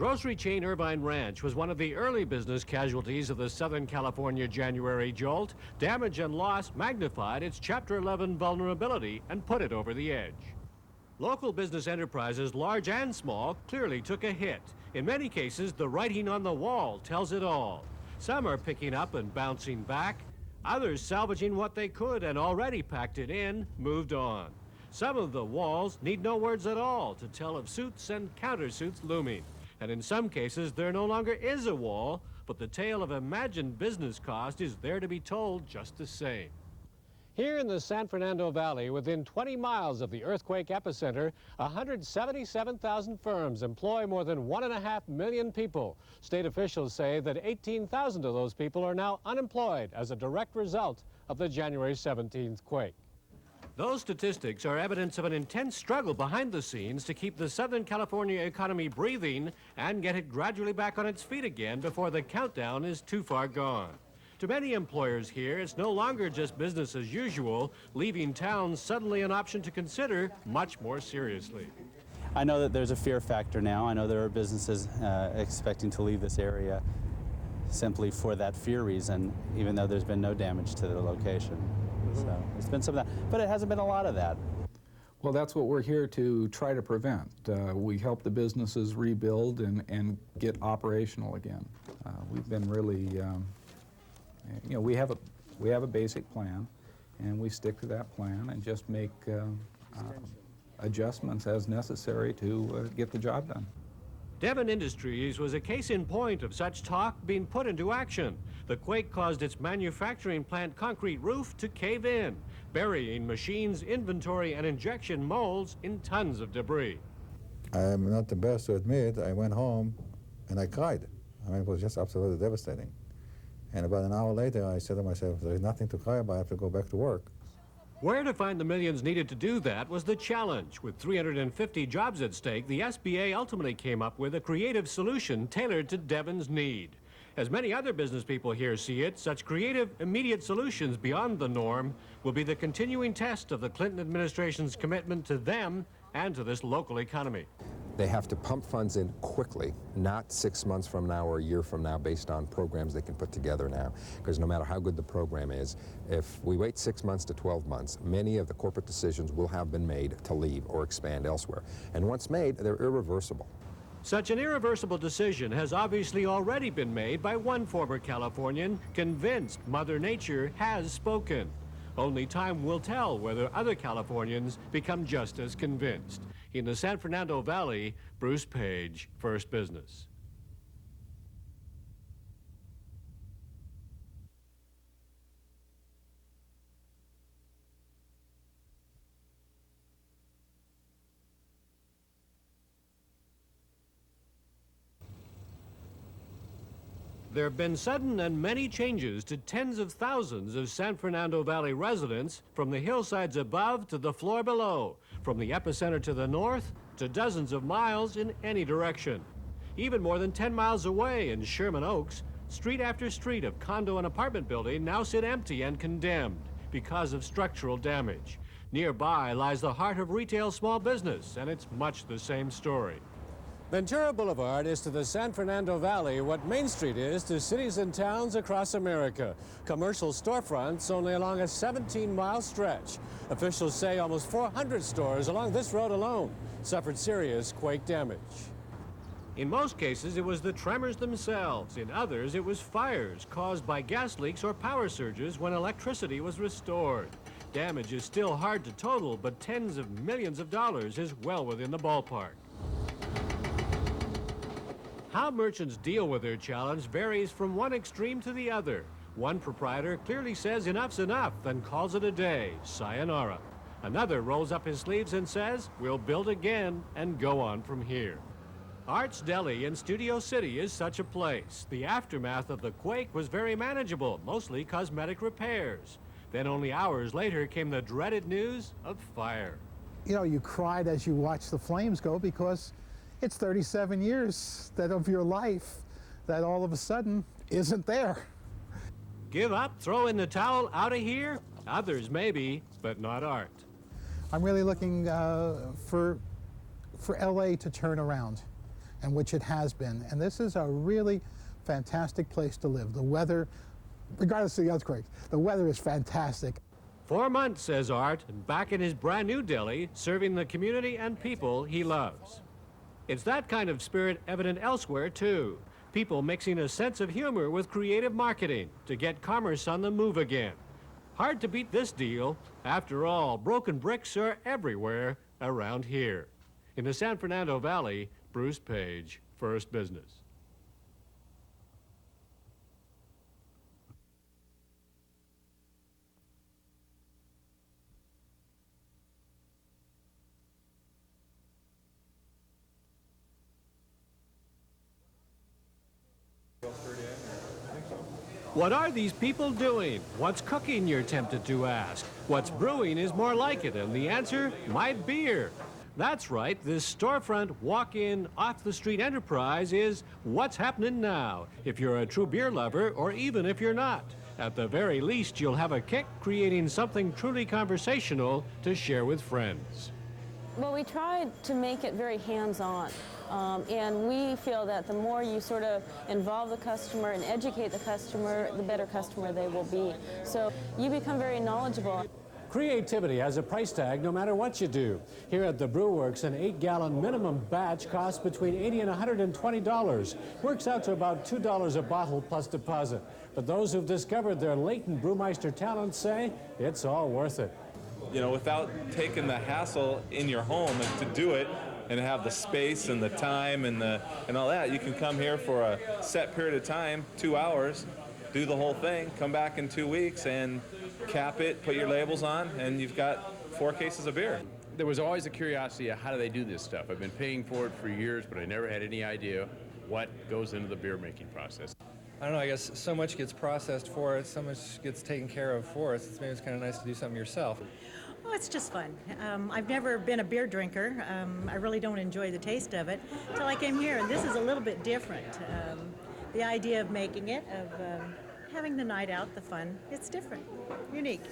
Grocery chain Irvine Ranch was one of the early business casualties of the Southern California January jolt. Damage and loss magnified its Chapter 11 vulnerability and put it over the edge. Local business enterprises, large and small, clearly took a hit. In many cases, the writing on the wall tells it all. Some are picking up and bouncing back. Others salvaging what they could and already packed it in, moved on. Some of the walls need no words at all to tell of suits and countersuits looming. And in some cases, there no longer is a wall, but the tale of imagined business cost is there to be told just the same. Here in the San Fernando Valley, within 20 miles of the earthquake epicenter, 177,000 firms employ more than 1.5 million people. State officials say that 18,000 of those people are now unemployed as a direct result of the January 17th quake. Those statistics are evidence of an intense struggle behind the scenes to keep the Southern California economy breathing and get it gradually back on its feet again before the countdown is too far gone. To many employers here, it's no longer just business as usual, leaving town suddenly an option to consider much more seriously. I know that there's a fear factor now. I know there are businesses expecting to leave this area simply for that fear reason, even though there's been no damage to the location. So it's been some of that, but it hasn't been a lot of that. Well, that's what we're here to try to prevent. We help the businesses rebuild and get operational again. We've been really, you know, we have a basic plan, and we stick to that plan and just make adjustments as necessary to get the job done. Devon Industries was a case in point of such talk being put into action. The quake caused its manufacturing plant concrete roof to cave in, burying machines, inventory, and injection molds in tons of debris. I'm not embarrassed to admit, I went home and I cried. I mean, it was just absolutely devastating. And about an hour later, I said to myself, there's nothing to cry about, I have to go back to work. Where to find the millions needed to do that was the challenge. With 350 jobs at stake, the SBA ultimately came up with a creative solution tailored to Devon's need. As many other business people here see it, such creative, immediate solutions beyond the norm will be the continuing test of the Clinton administration's commitment to them and to this local economy. They have to pump funds in quickly, not 6 months from now or a year from now based on programs they can put together now. Because no matter how good the program is, if we wait 6 months to 12 months, many of the corporate decisions will have been made to leave or expand elsewhere. And once made, they're irreversible. Such an irreversible decision has obviously already been made by one former Californian convinced Mother Nature has spoken. Only time will tell whether other Californians become just as convinced. In the San Fernando Valley, Bruce Page, First Business. There have been sudden and many changes to tens of thousands of San Fernando Valley residents, from the hillsides above to the floor below, from the epicenter to the north to dozens of miles in any direction. Even more than 10 miles away in Sherman Oaks, street after street of condo and apartment building now sit empty and condemned because of structural damage. Nearby lies the heart of retail small business, and it's much the same story. Ventura Boulevard is to the San Fernando Valley what Main Street is to cities and towns across America. Commercial storefronts only along a 17-mile stretch. Officials say almost 400 stores along this road alone suffered serious quake damage. In most cases, it was the tremors themselves. In others, it was fires caused by gas leaks or power surges when electricity was restored. Damage is still hard to total, but tens of millions of dollars is well within the ballpark. How merchants deal with their challenge varies from one extreme to the other. One proprietor clearly says enough's enough and calls it a day, sayonara. Another rolls up his sleeves and says, we'll build again and go on from here. Arts Deli in Studio City is such a place. The aftermath of the quake was very manageable, mostly cosmetic repairs. Then only hours later came the dreaded news of fire. You know, you cried as you watched the flames go because it's 37 years of your life that all of a sudden isn't there. Give up, throw in the towel, out of here? Others maybe, but not Art. I'm really looking for LA to turn around. and which it has been. And this is a really fantastic place to live. The weather, regardless of the earthquakes, the weather is fantastic. 4 months, says Art, and back in his brand new deli, serving the community and people he loves. It's that kind of spirit evident elsewhere, too. People mixing a sense of humor with creative marketing to get commerce on the move again. Hard to beat this deal. After all, broken bricks are everywhere around here. In the San Fernando Valley, Bruce Page, First Business. What are these people doing? What's cooking, you're tempted to ask? What's brewing is more like it, and the answer, my beer. That's right, this storefront, walk-in, off-the-street enterprise is what's happening now, if you're a true beer lover or even if you're not. At the very least, you'll have a kick creating something truly conversational to share with friends. Well, we tried to make it very hands-on. And we feel that the more you sort of involve the customer and educate the customer, the better customer they will be. So you become very knowledgeable. Creativity has a price tag no matter what you do. Here at the Brewworks, an 8-gallon minimum batch costs between $80 and $120. Works out to about $2 a bottle plus deposit. But those who've discovered their latent brewmeister talents say it's all worth it. You know, without taking the hassle in your home and to do it, and have the space and the time and all that, you can come here for a set period of time, 2 hours, do the whole thing, come back in 2 weeks and cap it, put your labels on, and you've got 4 cases of beer. There was always a curiosity of how do they do this stuff. I've been paying for it for years, but I never had any idea what goes into the beer making process. I don't know, I guess so much gets processed for us, so much gets taken care of for us. Maybe it's kind of nice to do something yourself. Oh, it's just fun. I've never been a beer drinker. I really don't enjoy the taste of it until I came here, and this is a little bit different. The idea of making it, of having the night out, the fun, it's different, unique.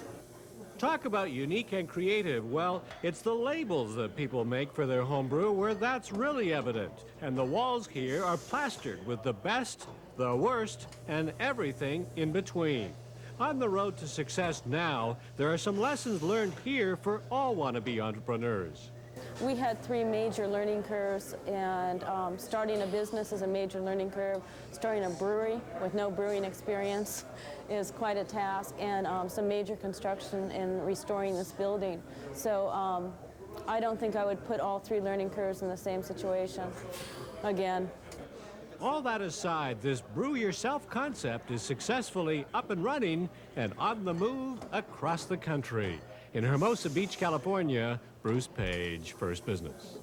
Talk about unique and creative. Well, it's the labels that people make for their homebrew where that's really evident. And the walls here are plastered with the best, the worst, and everything in between. On the road to success now, there are some lessons learned here for all wannabe entrepreneurs. We had 3 major learning curves, and starting a business is a major learning curve. Starting a brewery with no brewing experience is quite a task, and some major construction in restoring this building. So I don't think I would put all 3 learning curves in the same situation again. All that aside, this brew yourself concept is successfully up and running and on the move across the country. In Hermosa Beach, California, Bruce Page, First Business.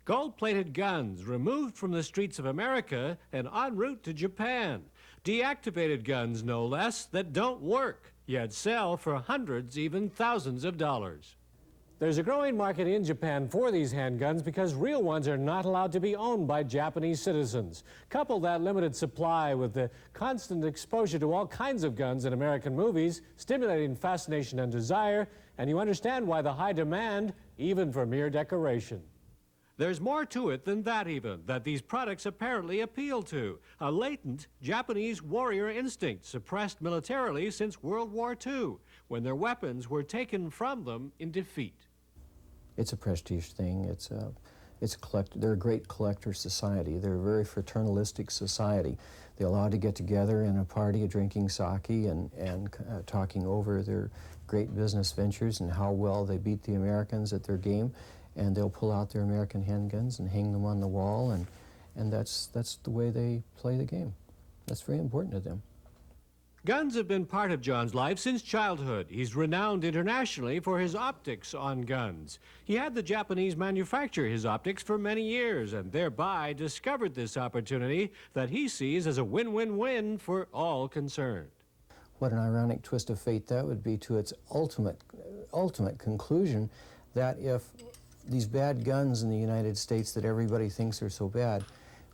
Gold-plated guns removed from the streets of America and en route to Japan. Deactivated guns, no less, that don't work, yet sell for hundreds, even thousands of dollars. There's a growing market in Japan for these handguns because real ones are not allowed to be owned by Japanese citizens. Couple that limited supply with the constant exposure to all kinds of guns in American movies, stimulating fascination and desire, and you understand why the high demand, even for mere decoration. There's more to it than that even, that these products apparently appeal to. A latent Japanese warrior instinct suppressed militarily since World War II, when their weapons were taken from them in defeat. It's a prestige thing. They're a great collector society. They're a very fraternalistic society. They're allowed to get together in a party drinking sake and talking over their great business ventures and how well they beat the Americans at their game. And they'll pull out their American handguns and hang them on the wall, and that's the way they play the game. That's very important to them. Guns have been part of John's life since childhood. He's renowned internationally for his optics on guns. He had the Japanese manufacture his optics for many years and thereby discovered this opportunity that he sees as a win-win-win for all concerned. What an ironic twist of fate that would be to its ultimate conclusion, that if these bad guns in the United States that everybody thinks are so bad,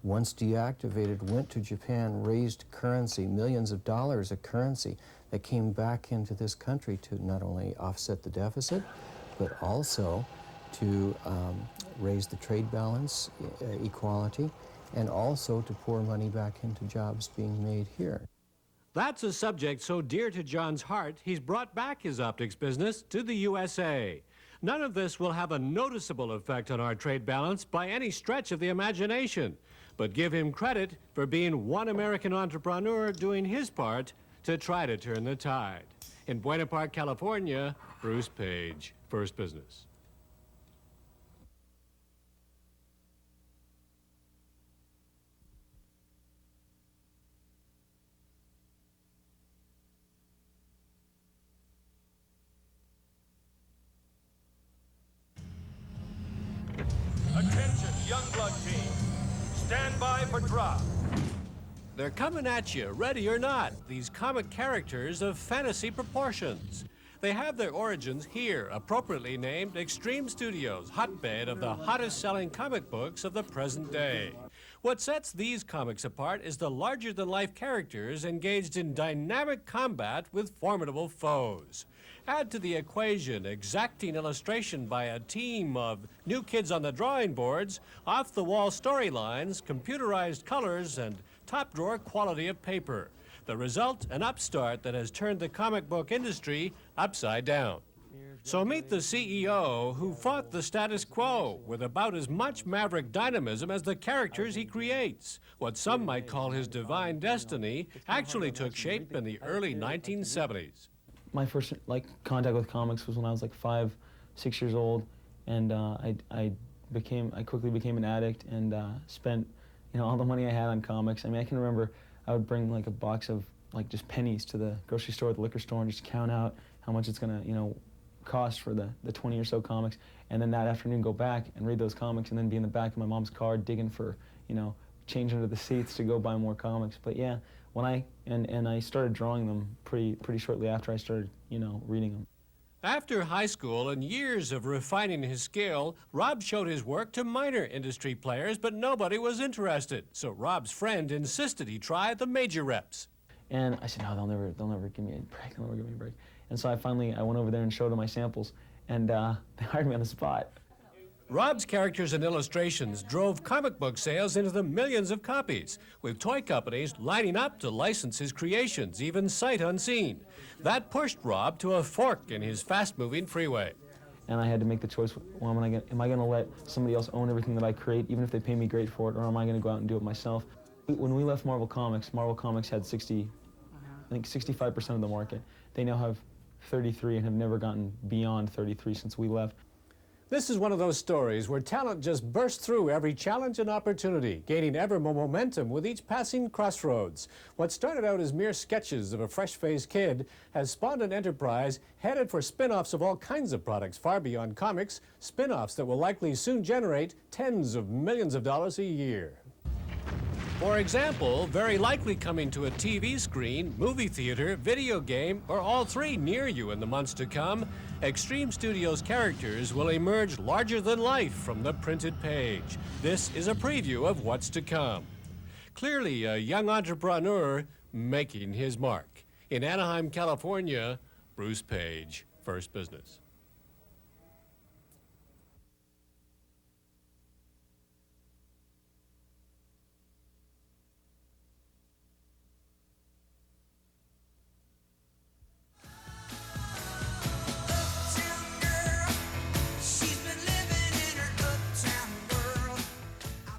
once deactivated, went to Japan, raised currency, millions of dollars of currency that came back into this country to not only offset the deficit, but also to raise the trade balance, equality, and also to pour money back into jobs being made here. That's a subject so dear to John's heart, he's brought back his optics business to the USA. None of this will have a noticeable effect on our trade balance by any stretch of the imagination, but give him credit for being one American entrepreneur doing his part to try to turn the tide. In Buena Park, California, Bruce Page, First Business. Attention, Youngblood team. Stand by for drop. They're coming at you, ready or not, these comic characters of fantasy proportions. They have their origins here, appropriately named Extreme Studios, hotbed of the hottest-selling comic books of the present day. What sets these comics apart is the larger-than-life characters engaged in dynamic combat with formidable foes. Add to the equation exacting illustration by a team of new kids on the drawing boards, off-the-wall storylines, computerized colors, and top-drawer quality of paper. The result, an upstart that has turned the comic book industry upside down. So meet the CEO who fought the status quo with about as much maverick dynamism as the characters he creates. What some might call his divine destiny actually took shape in the early 1970s. My first contact with comics was when I was like 5, 6 years old, and I quickly became an addict and spent all the money I had on comics. I mean, I can remember I would bring like a box of just pennies to the grocery store or the liquor store and just count out how much it's gonna cost for the 20 or so comics, and then that afternoon go back and read those comics and then be in the back of my mom's car digging for change under the seats to go buy more comics. But yeah, when I started drawing them pretty shortly after I started reading them. After high school and years of refining his skill, Rob showed his work to minor industry players, but nobody was interested. So Rob's friend insisted he try the major reps. And I said, no, they'll never give me a break. They'll never give me a break. And so I went over there and showed them my samples, and they hired me on the spot. Rob's characters and illustrations drove comic book sales into the millions of copies, with toy companies lining up to license his creations, even sight unseen. That pushed Rob to a fork in his fast-moving freeway. And I had to make the choice, well, am I going to let somebody else own everything that I create, even if they pay me great for it, or am I going to go out and do it myself? When we left Marvel Comics had 65% of the market. They now have 33 and have never gotten beyond 33 since we left. This is one of those stories where talent just bursts through every challenge and opportunity, gaining ever more momentum with each passing crossroads. What started out as mere sketches of a fresh-faced kid has spawned an enterprise headed for spin-offs of all kinds of products far beyond comics, spin-offs that will likely soon generate tens of millions of dollars a year. For example, very likely coming to a TV screen, movie theater, video game, or all three near you in the months to come, Extreme Studios characters will emerge larger than life from the printed page. This is a preview of what's to come. Clearly a young entrepreneur making his mark. In Anaheim, California, Bruce Page, First Business.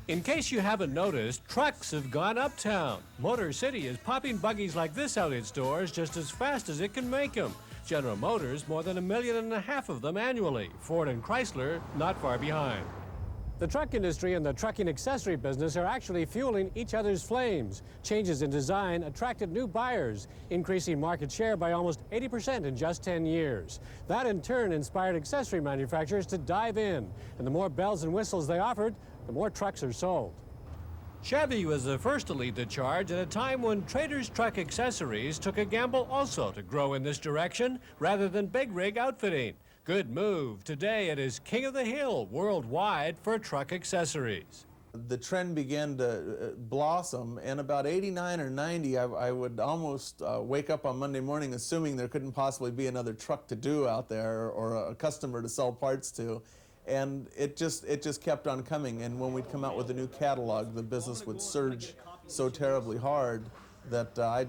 In case you haven't noticed, trucks have gone uptown. Motor City is popping buggies like this out its doors just as fast as it can make them. General Motors, more than 1.5 million of them annually. Ford and Chrysler, not far behind. The truck industry and the trucking accessory business are actually fueling each other's flames. Changes in design attracted new buyers, increasing market share by almost 80% in just 10 years. That in turn inspired accessory manufacturers to dive in, and the more bells and whistles they offered, the more trucks are sold. Chevy was the first to lead the charge at a time when Trader's Truck Accessories took a gamble also to grow in this direction rather than big rig outfitting. Good move. Today it is King of the Hill worldwide for truck accessories. The trend began to blossom, and about 89 or 90, I would almost wake up on Monday morning assuming there couldn't possibly be another truck to do out there or a customer to sell parts to. And it just kept on coming, and when we'd come out with a new catalog, the business would surge so terribly hard that I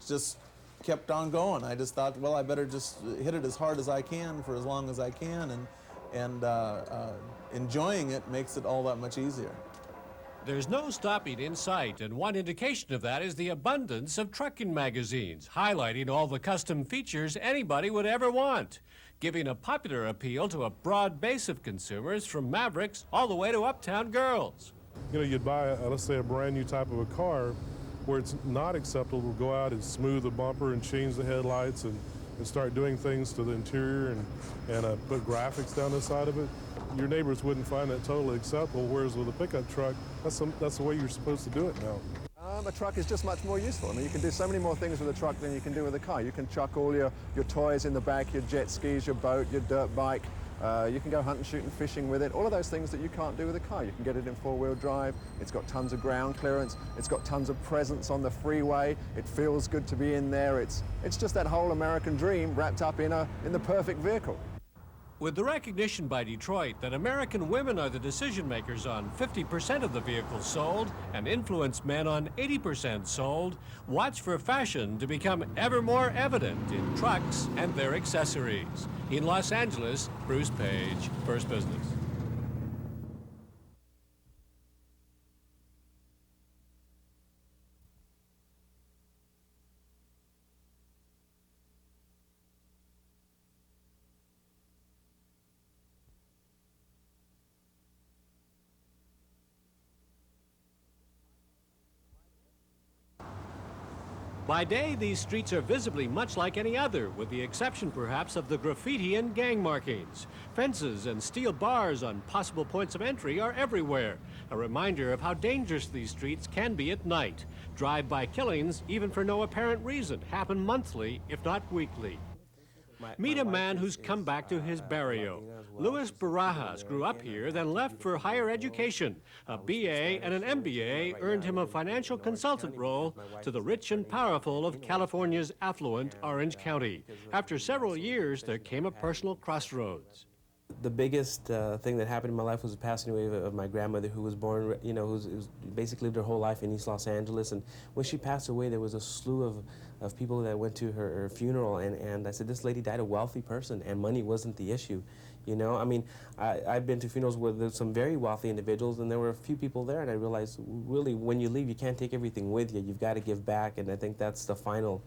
just kept on going. I just thought, well, I better just hit it as hard as I can for as long as I can, and enjoying it makes it all that much easier. There's no stopping in sight, and one indication of that is the abundance of trucking magazines, highlighting all the custom features anybody would ever want, giving a popular appeal to a broad base of consumers from Mavericks all the way to uptown girls. You know, you'd buy, let's say, a brand new type of a car where it's not acceptable to go out and smooth the bumper and change the headlights and start doing things to the interior and put graphics down the side of it. Your neighbors wouldn't find that totally acceptable, whereas with a pickup truck, that's the way you're supposed to do it now. A truck is just much more useful. I mean, you can do so many more things with a truck than you can do with a car. You can chuck all your toys in the back, your jet skis, your boat, your dirt bike. You can go hunting, shooting, fishing with it. All of those things that you can't do with a car. You can get it in four-wheel drive. It's got tons of ground clearance. It's got tons of presence on the freeway. It feels good to be in there. It's just that whole American dream wrapped up in the perfect vehicle. With the recognition by Detroit that American women are the decision makers on 50% of the vehicles sold and influence men on 80% sold, watch for fashion to become ever more evident in trucks and their accessories. In Los Angeles, Bruce Page, First Business. By day, these streets are visibly much like any other, with the exception perhaps of the graffiti and gang markings. Fences and steel bars on possible points of entry are everywhere, a reminder of how dangerous these streets can be at night. Drive-by killings, even for no apparent reason, happen monthly, if not weekly. Meet a man who's come back to his barrio. Luis Barajas grew up here, then left for higher education. A BA and an MBA earned him a financial consultant role to the rich and powerful of California's affluent Orange County. After several years, there came a personal crossroads. The biggest thing that happened in my life was the passing away of my grandmother, who was born, who basically lived her whole life in East Los Angeles. And when she passed away, there was a slew of people that went to her funeral. And I said, this lady died a wealthy person, and money wasn't the issue. You know, I mean, I've been to funerals with some very wealthy individuals, and there were a few people there, and I realized, really, when you leave, you can't take everything with you. You've got to give back, and I think that's the final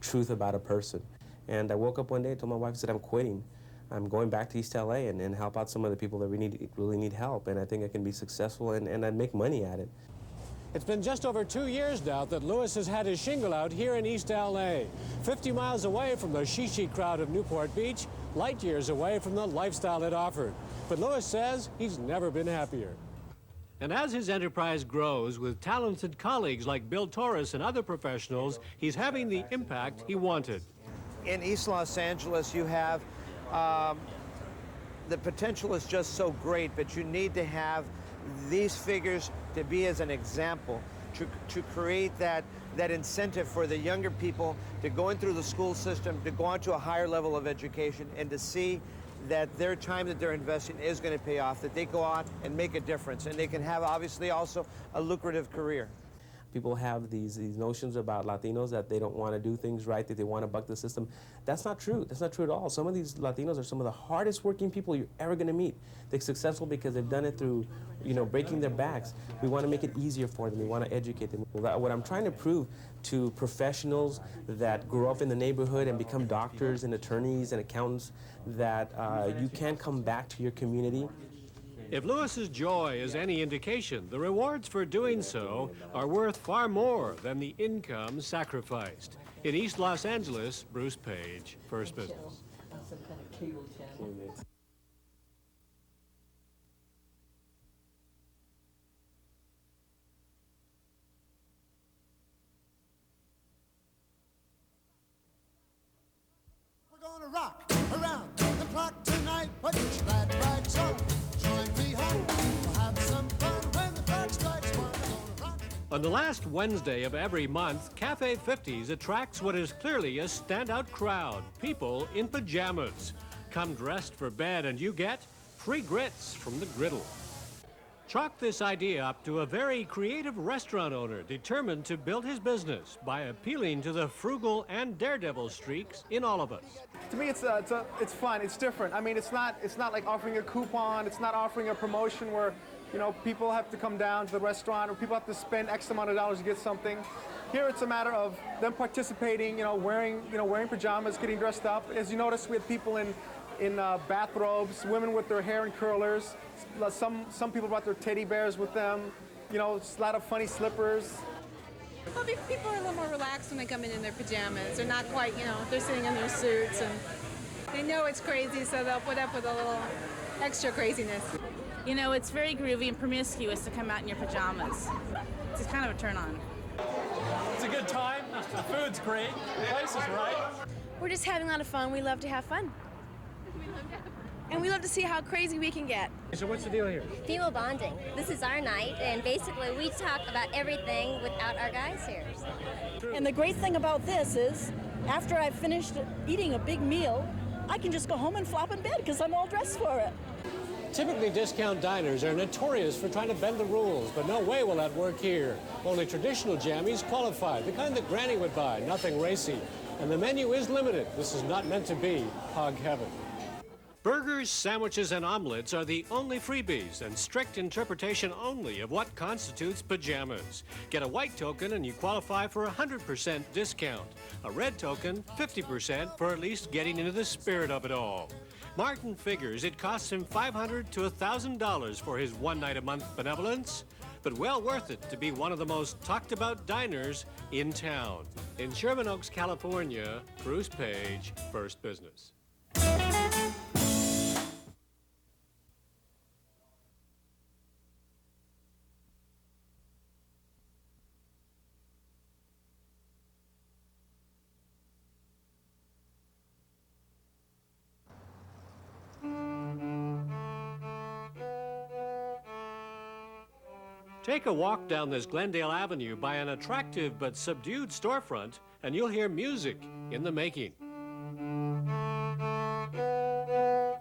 truth about a person. And I woke up one day and told my wife, I said, I'm quitting. I'm going back to East LA and help out some of the people that really need help. And I think I can be successful and I'd make money at it. It's been just over 2 years now that Luis has had his shingle out here in East LA. 50 miles away from the shishi crowd of Newport Beach, light years away from the lifestyle it offered. But Luis says he's never been happier. And as his enterprise grows with talented colleagues like Bill Torres and other professionals, he's having the impact he wanted. In East Los Angeles, you have, the potential is just so great, but you need to have these figures to be as an example, to create that incentive for the younger people to go in through the school system, to go on to a higher level of education, and to see that their time that they're investing is going to pay off, that they go out and make a difference, and they can have, obviously, also a lucrative career. People have these notions about Latinos that they don't want to do things right, that they want to buck the system. That's not true. That's not true at all. Some of these Latinos are some of the hardest working people you're ever going to meet. They're successful because they've done it through, breaking their backs. We want to make it easier for them. We want to educate them. What I'm trying to prove to professionals that grow up in the neighborhood and become doctors and attorneys and accountants that you can come back to your community. If Luis's joy is any indication, the rewards for doing so are worth far more than the income sacrificed. In East Los Angeles, Bruce Page, First Business. Some kind of cable channel. We're going gonna rock around the clock tonight. Put your glad rags on. Join me home. We'll have some fun when the clock strikes one. Gonna rock. On the last Wednesday of every month, Cafe 50s attracts what is clearly a standout crowd, people in pajamas. Come dressed for bed and you get free grits from the griddle. Chalk this idea up to a very creative restaurant owner determined to build his business by appealing to the frugal and daredevil streaks in all of us. To me, it's fun. It's different. I mean, it's not like offering a coupon. It's not offering a promotion where, you know, people have to come down to the restaurant or people have to spend X amount of dollars to get something. Here, it's a matter of them participating. Wearing pajamas, getting dressed up. As you notice, we had people in bathrobes, women with their hair in curlers. Some people brought their teddy bears with them. A lot of funny slippers. Well, people are a little more relaxed when they come in their pajamas. They're not quite, they're sitting in their suits and they know it's crazy, so they'll put up with a little extra craziness. It's very groovy and promiscuous to come out in your pajamas. It's kind of a turn on. It's a good time. The food's great. The place is right. We're just having a lot of fun. We love to have fun. And we love to see how crazy we can get. So what's the deal here? Female bonding. This is our night, and basically we talk about everything without our guys here. And the great thing about this is, after I've finished eating a big meal, I can just go home and flop in bed because I'm all dressed for it. Typically, discount diners are notorious for trying to bend the rules, but no way will that work here. Only traditional jammies qualify, the kind that Granny would buy, nothing racy. And the menu is limited. This is not meant to be hog heaven. Burgers, sandwiches, and omelets are the only freebies and strict interpretation only of what constitutes pajamas. Get a white token and you qualify for a 100% discount. A red token, 50% for at least getting into the spirit of it all. Martin figures it costs him $500 to $1,000 for his one-night-a-month benevolence, but well worth it to be one of the most talked-about diners in town. In Sherman Oaks, California, Bruce Page, First Business. Take a walk down this Glendale Avenue by an attractive but subdued storefront, and you'll hear music in the making.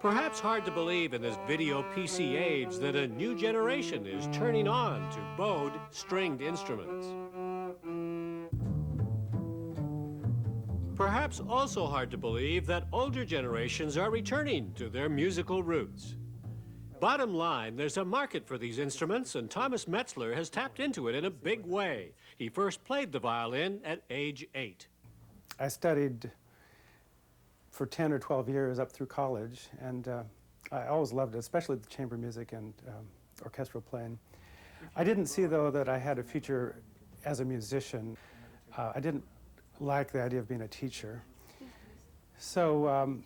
Perhaps hard to believe in this video PC age that a new generation is turning on to bowed stringed instruments. Perhaps also hard to believe that older generations are returning to their musical roots. Bottom line, there's a market for these instruments, and Thomas Metzler has tapped into it in a big way. He first played the violin at age 8. I studied for 10 or 12 years up through college, and I always loved it, especially the chamber music and orchestral playing. I didn't see, though, that I had a future as a musician. I didn't like the idea of being a teacher. So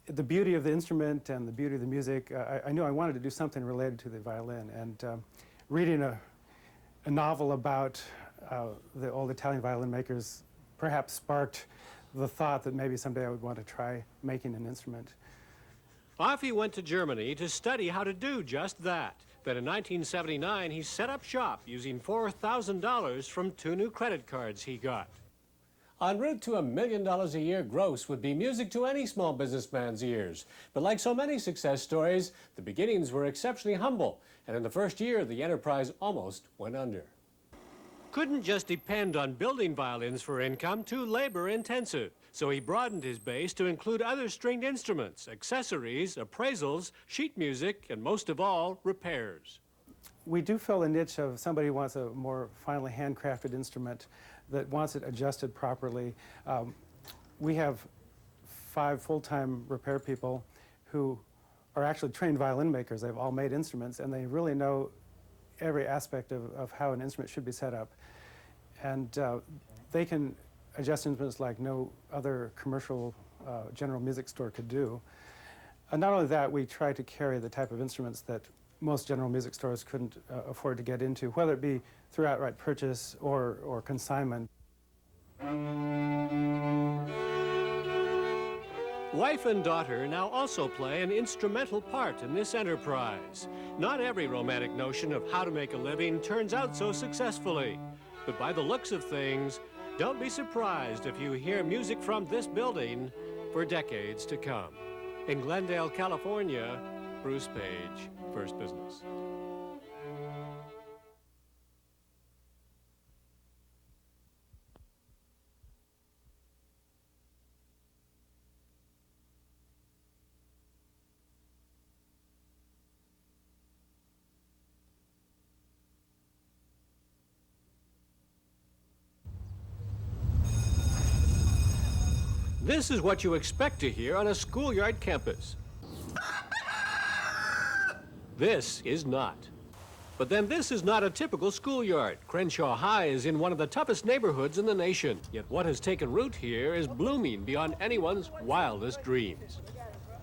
the beauty of the instrument and the beauty of the music, I knew I wanted to do something related to the violin. And reading a novel about the old Italian violin makers perhaps sparked the thought that maybe someday I would want to try making an instrument. Off he went to Germany to study how to do just that. Then in 1979, he set up shop using $4,000 from 2 new credit cards he got. En route to $1 million a year gross would be music to any small businessman's ears. But like so many success stories, the beginnings were exceptionally humble, and in the first year, the enterprise almost went under. Couldn't just depend on building violins for income, too labor-intensive. So he broadened his base to include other stringed instruments, accessories, appraisals, sheet music, and most of all, repairs. We do fill a niche of somebody who wants a more finely handcrafted instrument that wants it adjusted properly. We have 5 full-time repair people who are actually trained violin makers. They've all made instruments, and they really know every aspect of how an instrument should be set up. And they can adjust instruments like no other commercial general music store could do. And not only that, we try to carry the type of instruments that most general music stores couldn't afford to get into, whether it be through outright purchase or consignment. Wife and daughter now also play an instrumental part in this enterprise. Not every romantic notion of how to make a living turns out so successfully. But by the looks of things, don't be surprised if you hear music from this building for decades to come. In Glendale, California, Bruce Page, First Business. This is what you expect to hear on a schoolyard campus. This is not. But then this is not a typical schoolyard. Crenshaw High is in one of the toughest neighborhoods in the nation. Yet what has taken root here is blooming beyond anyone's wildest dreams.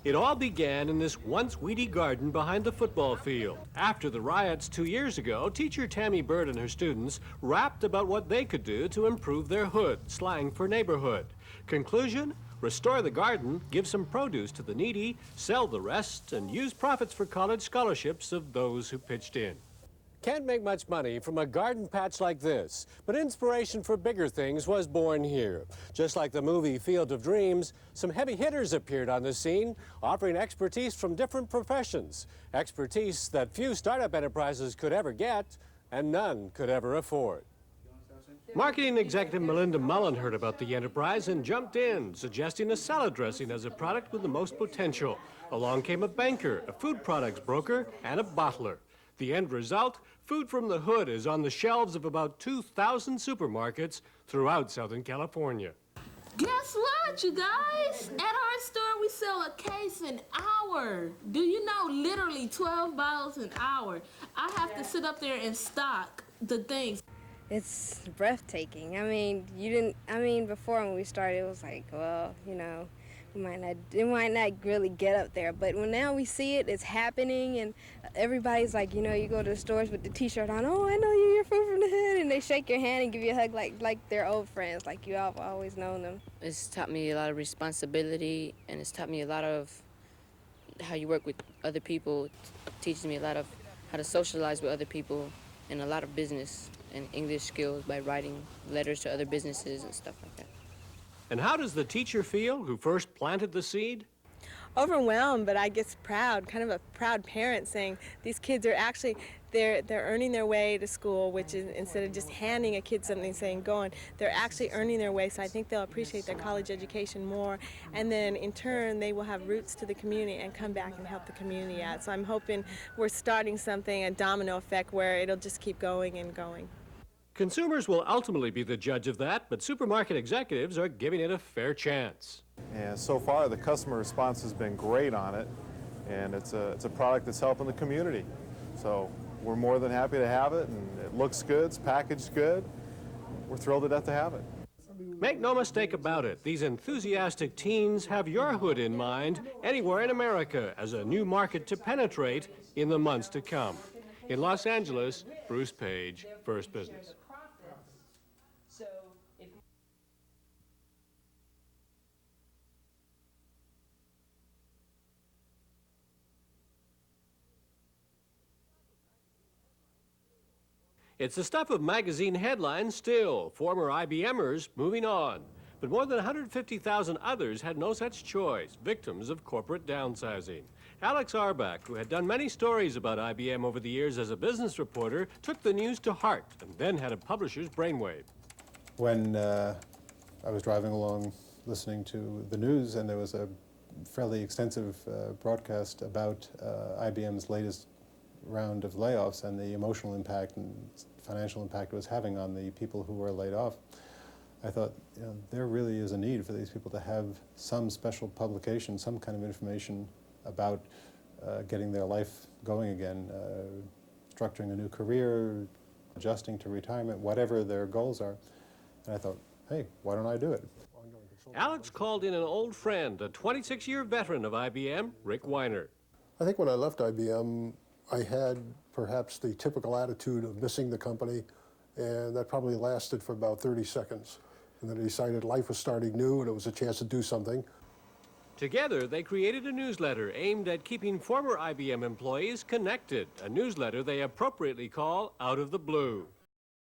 It all began in this once weedy garden behind the football field. After the riots 2 years ago, teacher Tammy Bird and her students rapped about what they could do to improve their hood, slang for neighborhood. Conclusion? Restore the garden, give some produce to the needy, sell the rest, and use profits for college scholarships of those who pitched in. Can't make much money from a garden patch like this, but inspiration for bigger things was born here. Just like the movie Field of Dreams, some heavy hitters appeared on the scene, offering expertise from different professions. Expertise that few startup enterprises could ever get, and none could ever afford. Marketing executive Melinda Mullen heard about the enterprise and jumped in, suggesting a salad dressing as a product with the most potential. Along came a banker, a food products broker, and a bottler. The end result, food from the hood is on the shelves of about 2,000 supermarkets throughout Southern California. Guess what, you guys? At our store, we sell a case an hour. Do you know literally 12 bottles an hour? I have to sit up there and stock the things. It's breathtaking. Before when we started, it was like, well, you know, it might not really get up there. But when now we see it, it's happening, and everybody's like, you know, you go to the stores with the T-shirt on, oh, I know you, you're Fruit from the Hood, and they shake your hand and give you a hug like they're old friends, like you all always known them. It's taught me a lot of responsibility, and it's taught me a lot of how you work with other people. It teaches me a lot of how to socialize with other people, and a lot of business and English skills by writing letters to other businesses and stuff like that. And how does the teacher feel who first planted the seed? Overwhelmed, but I guess proud, kind of a proud parent saying these kids are actually, they're earning their way to school, which is instead of just handing a kid something saying go on, they're actually earning their way, so I think they'll appreciate their college education more, and then in turn they will have roots to the community and come back and help the community out. So I'm hoping we're starting something, a domino effect, where it'll just keep going and going. Consumers will ultimately be the judge of that, but supermarket executives are giving it a fair chance. And so far, the customer response has been great on it, and it's a product that's helping the community. So we're more than happy to have it, and it looks good, it's packaged good. We're thrilled to death to have it. Make no mistake about it, these enthusiastic teens have your hood in mind anywhere in America as a new market to penetrate in the months to come. In Los Angeles, Bruce Page, First Business. It's the stuff of magazine headlines still, former IBMers moving on. But more than 150,000 others had no such choice, victims of corporate downsizing. Alex Arbach, who had done many stories about IBM over the years as a business reporter, took the news to heart and then had a publisher's brainwave. When I was driving along listening to the news, and there was a fairly extensive broadcast about IBM's latest round of layoffs and the emotional impact and financial impact it was having on the people who were laid off, I thought, you know, there really is a need for these people to have some special publication, some kind of information about getting their life going again, structuring a new career, adjusting to retirement, whatever their goals are. And I thought, hey, why don't I do it? Alex called in an old friend, a 26-year veteran of IBM, Rick Weiner. I think when I left IBM, I had perhaps the typical attitude of missing the company, and that probably lasted for about 30 seconds. And then I decided life was starting new and it was a chance to do something. Together, they created a newsletter aimed at keeping former IBM employees connected, a newsletter they appropriately call Out of the Blue.